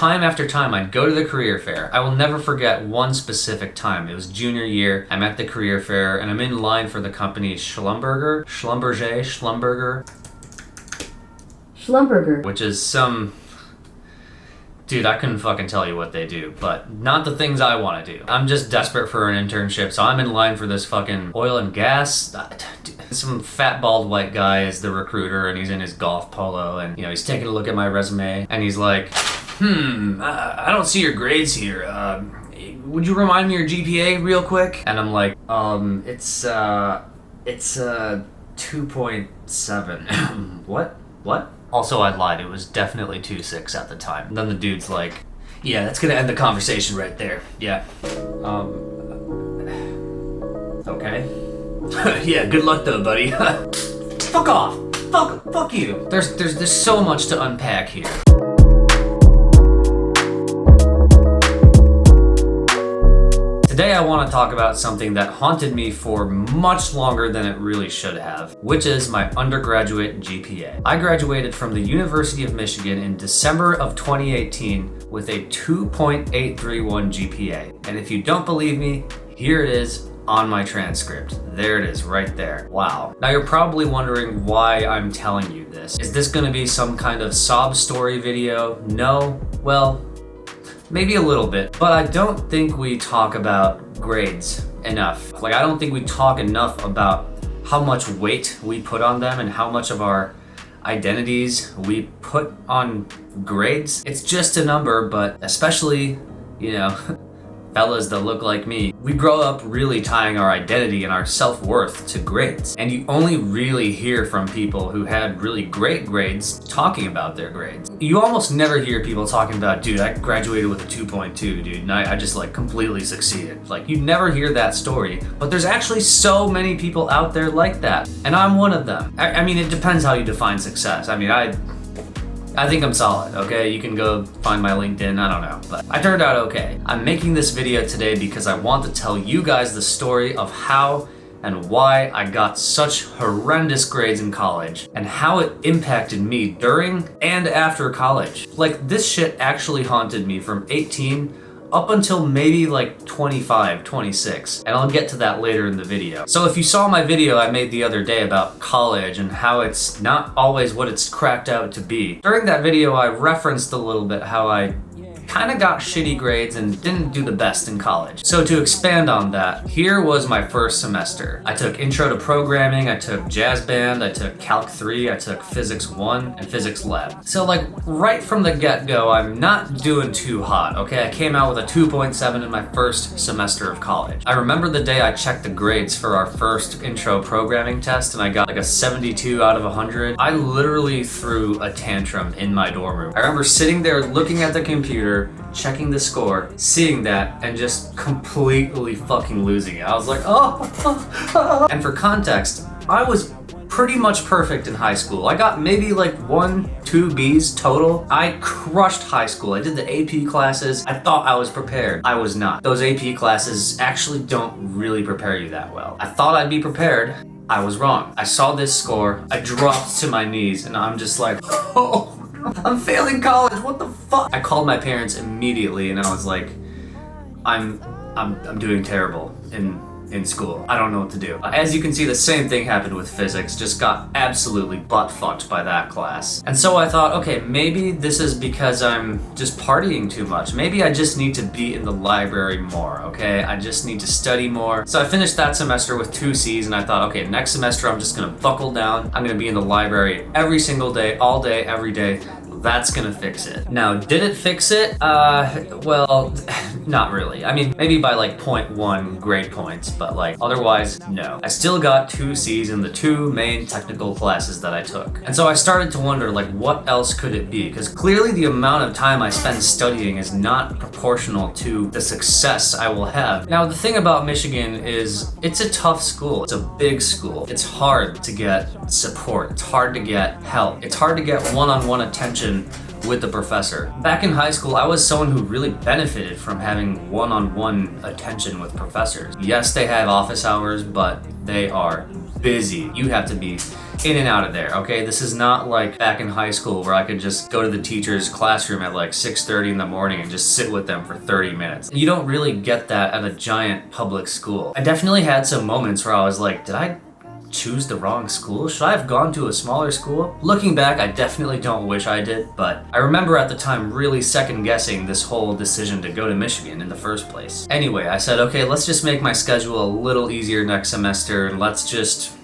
time after time, I'd go to the career fair. I will never forget one specific time. It was junior year. I'm at the career fair and I'm in line for the company Schlumberger, which is some... Dude, I couldn't fucking tell you what they do, but not the things I want to do. I'm just desperate for an internship, so I'm in line for this fucking oil and gas. Some fat bald white guy is the recruiter, and he's in his golf polo, and he's taking a look at my resume, and he's like, I don't see your grades here. Would you remind me your GPA real quick? And I'm like, it's 2.7. What? Also, I lied. It was definitely 2.6 at the time. And then the dude's like, yeah, that's gonna end the conversation right there. Yeah. Okay. Yeah, good luck though, buddy. Fuck off. Fuck you. There's so much to unpack here. Today I want to talk about something that haunted me for much longer than it really should have, which is my undergraduate GPA. I graduated from the University of Michigan in December of 2018 with a 2.831 GPA. And if you don't believe me, here it is on my transcript. There it is, right there. Wow. Now you're probably wondering why I'm telling you this. Is this going to be some kind of sob story video? No? Well, maybe a little bit, but I don't think we talk about grades enough. Like, I don't think we talk enough about how much weight we put on them and how much of our identities we put on grades. It's just a number, but especially, fellas that look like me, we grow up really tying our identity and our self-worth to grades. And you only really hear from people who had really great grades talking about their grades. You almost never hear people talking about, dude, I graduated with a 2.2, dude, and I just completely succeeded. Like, you never hear that story, but there's actually so many people out there like that. And I'm one of them. I mean, it depends how you define success. I mean, I think I'm solid, okay? You can go find my LinkedIn, I don't know, but I turned out okay. I'm making this video today because I want to tell you guys the story of how and why I got such horrendous grades in college and how it impacted me during and after college. Like, this shit actually haunted me from 18 up until maybe 25, 26, and I'll get to that later in the video. So if you saw my video I made the other day about college and how it's not always what it's cracked out to be, during that video I referenced a little bit how I kind of got shitty grades and didn't do the best in college. So to expand on that, here was my first semester. I took Intro to Programming, I took Jazz Band, I took Calc 3, I took Physics 1, and Physics Lab. So right from the get-go, I'm not doing too hot, okay? I came out with a 2.7 in my first semester of college. I remember the day I checked the grades for our first Intro Programming test and I got a 72 out of 100. I literally threw a tantrum in my dorm room. I remember sitting there looking at the computer, checking the score, seeing that, and just completely fucking losing it. I was like, oh. And for context, I was pretty much perfect in high school. I got maybe 1, 2 B's total. I crushed high school. I did the AP classes. I thought I was prepared. I was not. Those AP classes actually don't really prepare you that well. I thought I'd be prepared. I was wrong. I saw this score. I dropped to my knees and I'm just like, oh. I'm failing college, what the fuck? I called my parents immediately and I was like, I'm doing terrible in school. I don't know what to do. As you can see, the same thing happened with physics, just got absolutely butt-fucked by that class. And so I thought, okay, maybe this is because I'm just partying too much. Maybe I just need to be in the library more, okay? I just need to study more. So I finished that semester with 2 C's and I thought, okay, next semester I'm just gonna buckle down. I'm gonna be in the library every single day, all day, every day. That's gonna fix it. Now, did it fix it? Well, not really. I mean, maybe by 0.1 grade points, but otherwise, no. I still got 2 C's in the 2 main technical classes that I took. And so I started to wonder, what else could it be? Because clearly the amount of time I spend studying is not proportional to the success I will have. Now, the thing about Michigan is it's a tough school. It's a big school. It's hard to get support. It's hard to get help. It's hard to get one-on-one attention with the professor. Back in high school, I was someone who really benefited from having one-on-one attention with professors. Yes, they have office hours, but they are busy. You have to be in and out of there, okay? This is not like back in high school where I could just go to the teacher's classroom at like 6:30 in the morning and just sit with them for 30 minutes. You don't really get that at a giant public school. I definitely had some moments where I was like, did I choose the wrong school? Should I have gone to a smaller school? Looking back, I definitely don't wish I did, but I remember at the time really second guessing this whole decision to go to Michigan in the first place. Anyway, I said, okay, let's just make my schedule a little easier next semester and let's just,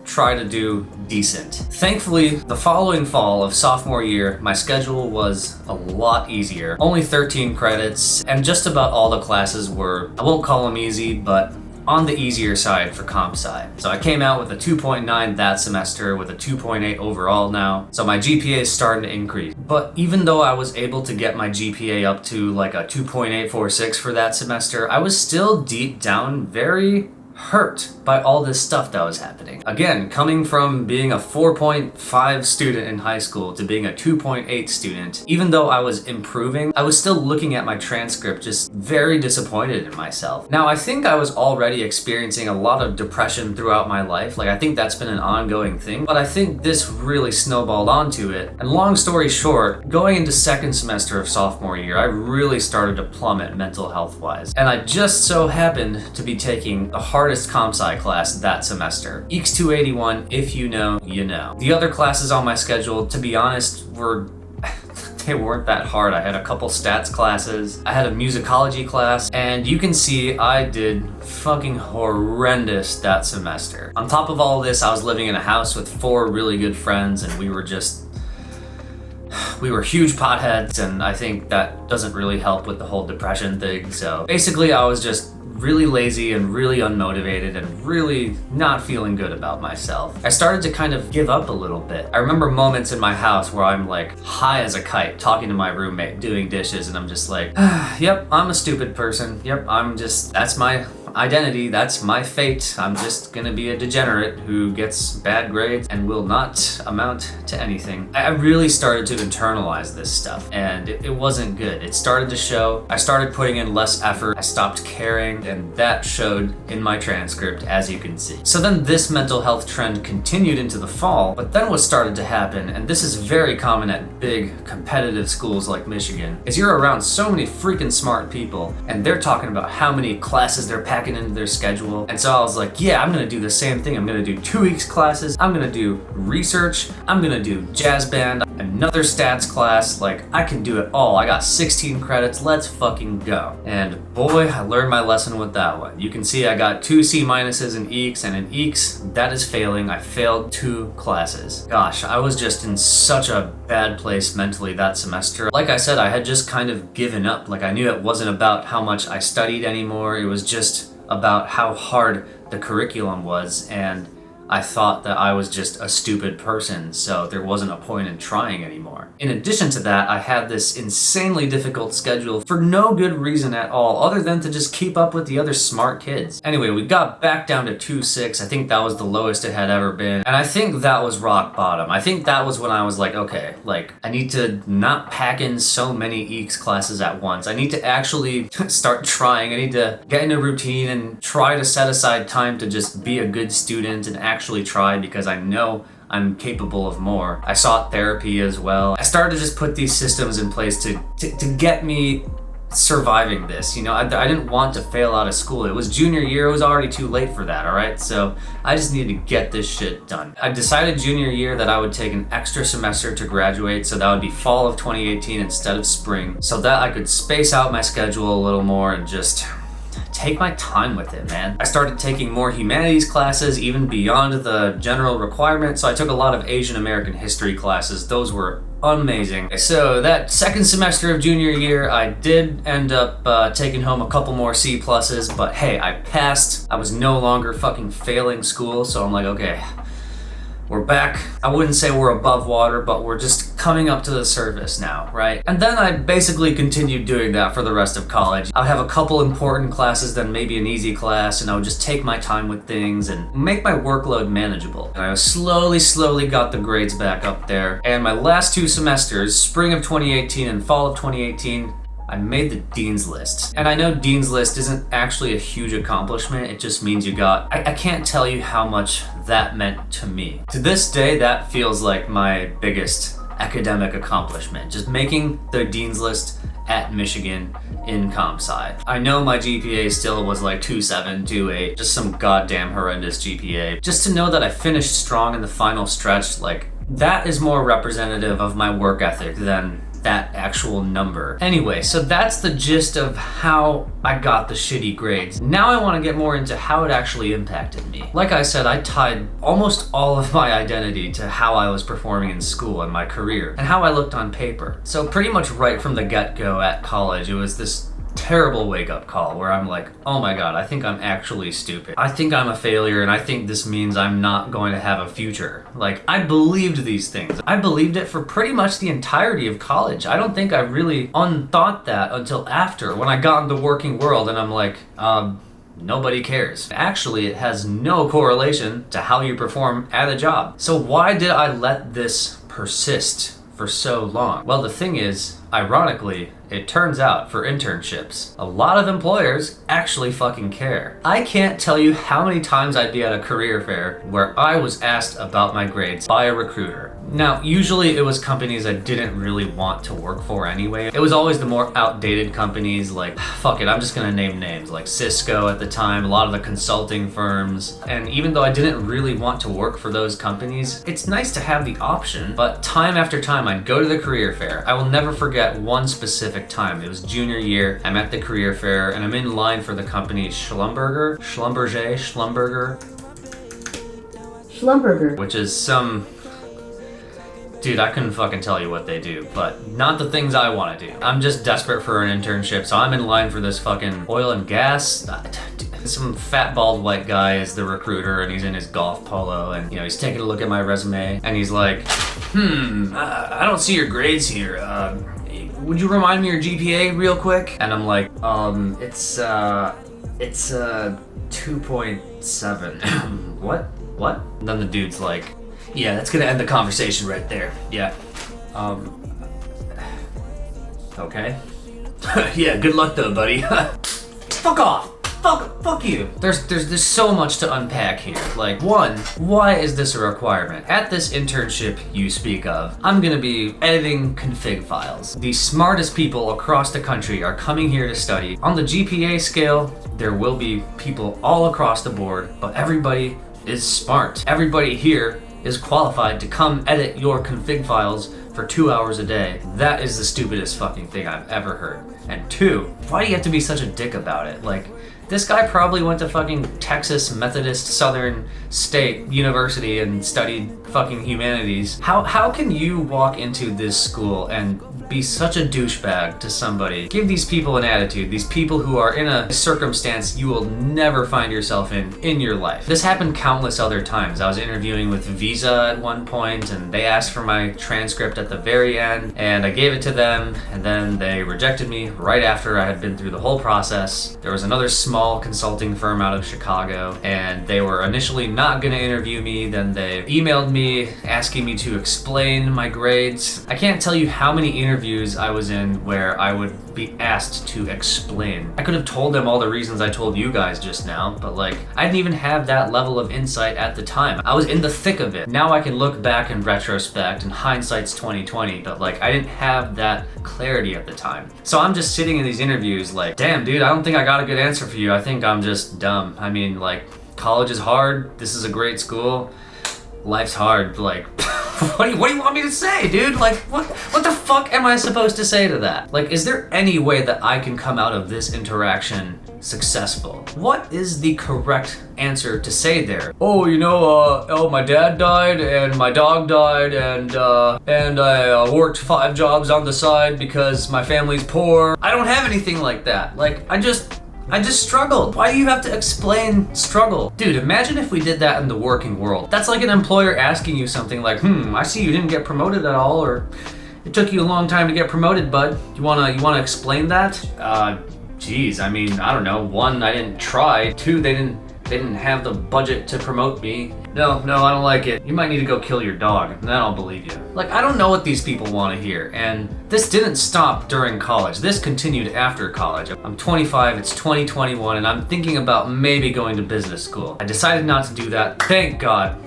try to do decent. Thankfully, the following fall of sophomore year, my schedule was a lot easier. Only 13 credits, and just about all the classes were, I won't call them easy, but on the easier side for comp sci. So I came out with a 2.9 that semester with a 2.8 overall now. So my GPA is starting to increase. But even though I was able to get my GPA up to like a 2.846 for that semester, I was still deep down very hurt by all this stuff that was happening. Again, coming from being a 4.5 student in high school to being a 2.8 student, even though I was improving, I was still looking at my transcript just very disappointed in myself. Now, I think I was already experiencing a lot of depression throughout my life. Like, I think that's been an ongoing thing, but I think this really snowballed onto it. And long story short, going into second semester of sophomore year, I really started to plummet mental health wise. And I just so happened to be taking the hardest comp sci class that semester. EECS 281, if you know, you know. The other classes on my schedule, to be honest, they weren't that hard. I had a couple stats classes, I had a musicology class, and you can see I did fucking horrendous that semester. On top of all this, I was living in a house with 4 really good friends, and we were huge potheads, and I think that doesn't really help with the whole depression thing. So basically, I was just really lazy and really unmotivated and really not feeling good about myself. I started to kind of give up a little bit. I remember moments in my house where I'm like high as a kite talking to my roommate doing dishes, and I'm just like, yep, I'm a stupid person. Yep, that's my identity, that's my fate. I'm just gonna be a degenerate who gets bad grades and will not amount to anything. I really started to internalize this stuff, and it wasn't good. It started to show. I started putting in less effort. I stopped caring, and that showed in my transcript, as you can see. So then this mental health trend continued into the fall, but then what started to happen, and this is very common at big competitive schools like Michigan, is you're around so many freaking smart people, and they're talking about how many classes they're packing into their schedule. And so I was like, yeah, I'm gonna do the same thing. I'm gonna do 2 weeks classes. I'm gonna do research. I'm gonna do jazz band, another stats class. Like, I can do it all. I got 16 credits. Let's fucking go. And boy, I learned my lesson with that one. You can see I got 2 C minuses in EECS, and in EECS, that is failing. I failed 2 classes. Gosh, I was just in such a bad place mentally that semester. Like I said, I had just kind of given up. Like, I knew it wasn't about how much I studied anymore. It was just about how hard the curriculum was, and I thought that I was just a stupid person, so there wasn't a point in trying anymore. In addition to that, I had this insanely difficult schedule for no good reason at all, other than to just keep up with the other smart kids. Anyway, we got back down to 2.6. I think that was the lowest it had ever been, and I think that was rock bottom. I think that was when I was like, okay, like, I need to not pack in so many EECS classes at once. I need to actually start trying. I need to get in a routine and try to set aside time to just be a good student and actually try, because I know I'm capable of more. I sought therapy as well. I started to just put these systems in place to get me surviving this. I didn't want to fail out of school. It was junior year. It was already too late for that, all right? So I just needed to get this shit done. I decided junior year that I would take an extra semester to graduate, so that would be fall of 2018 instead of spring, so that I could space out my schedule a little more and just take my time with it, man. I started taking more humanities classes, even beyond the general requirement. So I took a lot of Asian American history classes. Those were amazing. So that second semester of junior year, I did end up taking home a couple more C pluses, but hey, I passed. I was no longer fucking failing school, so I'm like, okay, we're back. I wouldn't say we're above water, but we're just coming up to the surface now, right? And then I basically continued doing that for the rest of college. I would have a couple important classes, then maybe an easy class, and I would just take my time with things and make my workload manageable. And I slowly got the grades back up there. And my last 2 semesters, spring of 2018 and fall of 2018, I made the Dean's List. And I know Dean's List isn't actually a huge accomplishment, it just means you got, I can't tell you how much that meant to me. To this day, that feels like my biggest academic accomplishment, just making the Dean's List at Michigan in comp sci. I know my GPA still was like 2.7, 2.8, just some goddamn horrendous GPA. Just to know that I finished strong in the final stretch, like, that is more representative of my work ethic than that actual number. Anyway, so that's the gist of how I got the shitty grades. Now I want to get more into how it actually impacted me. Like I said, I tied almost all of my identity to how I was performing in school and my career, and how I looked on paper. So pretty much right from the get-go at college, it was this terrible wake-up call where I'm like, oh my god, I think I'm actually stupid. I think I'm a failure, and I think this means I'm not going to have a future. Like, I believed these things. I believed it for pretty much the entirety of college. I don't think I really unthought that until after, when I got into the working world, and I'm like, nobody cares. Actually, it has no correlation to how you perform at a job. So why did I let this persist for so long? Well, the thing is, ironically, it turns out for internships, a lot of employers actually fucking care. I can't tell you how many times I'd be at a career fair where I was asked about my grades by a recruiter. Now, usually it was companies I didn't really want to work for anyway. It was always the more outdated companies, like, fuck it, I'm just gonna name names, like Cisco at the time, a lot of the consulting firms. And even though I didn't really want to work for those companies, it's nice to have the option. But time after time, I'd go to the career fair. I will never forget one specific time. It was junior year. I'm at the career fair and I'm in line for the company Schlumberger, which is some, dude, I couldn't fucking tell you what they do, but not the things I want to do. I'm just desperate for an internship, so I'm in line for this fucking oil and gas. Some fat bald white guy is the recruiter, and he's in his golf polo, and you know, he's taking a look at my resume, and he's like, I don't see your grades here. Would you remind me your GPA real quick? And I'm like, it's 2.7. What? And then the dude's like, yeah, that's gonna end the conversation right there. Yeah. Okay. Yeah, good luck though, buddy. Fuck off. Fuck you. There's so much to unpack here. Like, one, why is this a requirement? At this internship you speak of, I'm gonna be editing config files. The smartest people across the country are coming here to study. On the GPA scale, there will be people all across the board, but everybody is smart. Everybody here is qualified to come edit your config files for 2 hours a day. That is the stupidest fucking thing I've ever heard. And two, why do you have to be such a dick about it? Like, this guy probably went to fucking Texas Methodist Southern State University and studied fucking humanities. How can you walk into this school and be such a douchebag to somebody? Give these people an attitude, these people who are in a circumstance you will never find yourself in your life. This happened countless other times. I was interviewing with Visa at one point, and they asked for my transcript at the very end, and I gave it to them, and then they rejected me right after I had been through the whole process. There was another small consulting firm out of Chicago, and they were initially not gonna interview me. Then they emailed me asking me to explain my grades. I can't tell you how many interviews I was in where I would be asked to explain. I could have told them all the reasons I told you guys just now, but like, I didn't even have that level of insight at the time. I was in the thick of it. Now I can look back in retrospect, and hindsight's 2020, but like, I didn't have that clarity at the time. So I'm just sitting in these interviews like, damn dude, I don't think I got a good answer for you. I think I'm just dumb. I mean, like, college is hard. This is a great school. Life's hard. Like, what do you want me to say, dude? Like, what the fuck am I supposed to say to that? Like, is there any way that I can come out of this interaction successful? What is the correct answer to say there? Oh, you know, my dad died and my dog died, and I worked 5 jobs on the side because my family's poor. I don't have anything like that. Like, I just struggled. Why do you have to explain struggle? Dude, imagine if we did that in the working world. That's like an employer asking you something like, I see you didn't get promoted at all, or it took you a long time to get promoted, bud. You wanna explain that? Geez, I mean, I don't know. 1, I didn't try. 2, they didn't They didn't have the budget to promote me. No, I don't like it. You might need to go kill your dog, and then I'll believe you. Like, I don't know what these people want to hear, and this didn't stop during college. This continued after college. I'm 25, it's 2021, and I'm thinking about maybe going to business school. I decided not to do that. Thank God.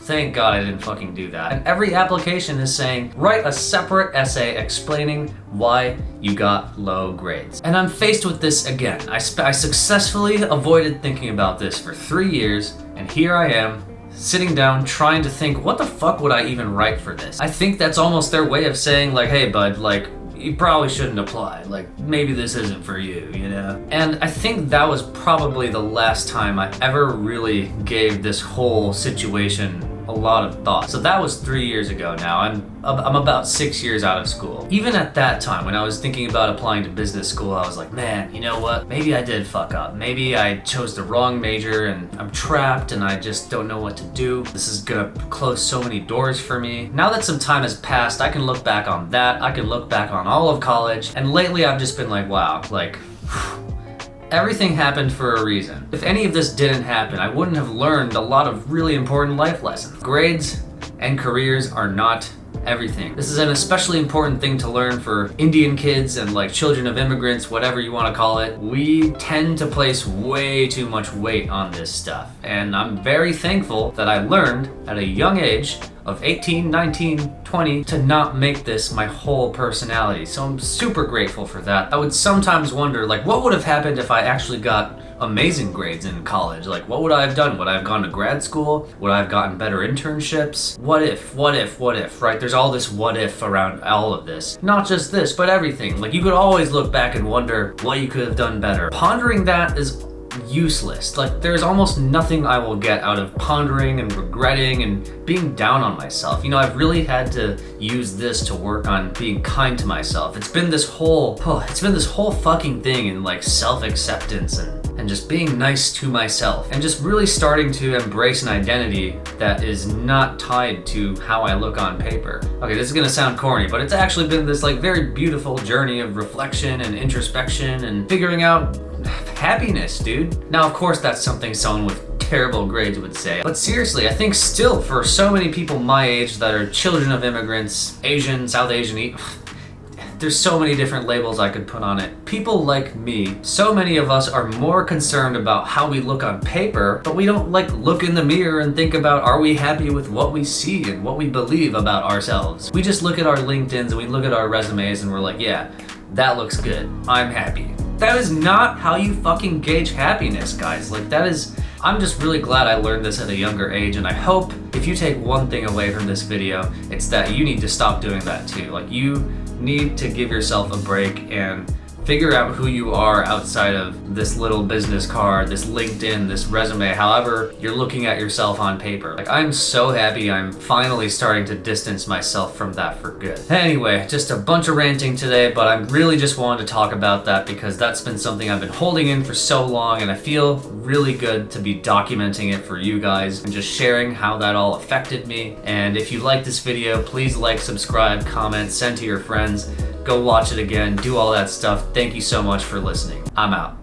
Thank God I didn't fucking do that. And every application is saying, write a separate essay explaining why you got low grades. And I'm faced with this again. I successfully avoided thinking about this for 3 years, and here I am, sitting down trying to think, what the fuck would I even write for this? I think that's almost their way of saying, like, hey bud, like, you probably shouldn't apply. Like, maybe this isn't for you, you know? And I think that was probably the last time I ever really gave this whole situation a lot of thought. So that was 3 years ago now. I'm about 6 years out of school. Even at that time, when I was thinking about applying to business school, I was like, man, you know what? Maybe I did fuck up. Maybe I chose the wrong major and I'm trapped and I just don't know what to do. This is gonna close so many doors for me. Now that some time has passed, I can look back on that. I can look back on all of college. And lately I've just been like, wow, like, everything happened for a reason. If any of this didn't happen, I wouldn't have learned a lot of really important life lessons. Grades and careers are not everything. This is an especially important thing to learn for Indian kids and like children of immigrants, whatever you want to call it. We tend to place way too much weight on this stuff. And I'm very thankful that I learned at a young age of 18, 19, 20 to not make this my whole personality. So I'm super grateful for that. I would sometimes wonder, like, what would have happened if I actually got amazing grades in college? Like, what would I have done? Would I have gone to grad school? Would I have gotten better internships? What if, right? There's all this what if around all of this. Not just this, but everything. Like, you could always look back and wonder what you could have done better. Pondering that is useless. Like, there's almost nothing I will get out of pondering and regretting and being down on myself. You know, I've really had to use this to work on being kind to myself. It's been this whole fucking thing in like self-acceptance and just being nice to myself and just really starting to embrace an identity that is not tied to how I look on paper. Okay, this is gonna sound corny, but it's actually been this like very beautiful journey of reflection and introspection and figuring out happiness, dude. Now, of course, that's something someone with terrible grades would say. But seriously, I think still for so many people my age that are children of immigrants, Asian, South Asian, there's so many different labels I could put on it. People like me, so many of us are more concerned about how we look on paper, but we don't like look in the mirror and think about, are we happy with what we see and what we believe about ourselves? We just look at our LinkedIns and we look at our resumes and we're like, yeah, that looks good. I'm happy. That is not how you fucking gauge happiness, guys. Like, I'm just really glad I learned this at a younger age, and I hope if you take one thing away from this video, it's that you need to stop doing that too. Like, you need to give yourself a break and figure out who you are outside of this little business card, this LinkedIn, this resume, however you're looking at yourself on paper. Like, I'm so happy I'm finally starting to distance myself from that for good. Anyway, just a bunch of ranting today, but I really just wanted to talk about that because that's been something I've been holding in for so long, and I feel really good to be documenting it for you guys and just sharing how that all affected me. And if you like this video, please like, subscribe, comment, send to your friends. Go watch it again, do all that stuff. Thank you so much for listening. I'm out.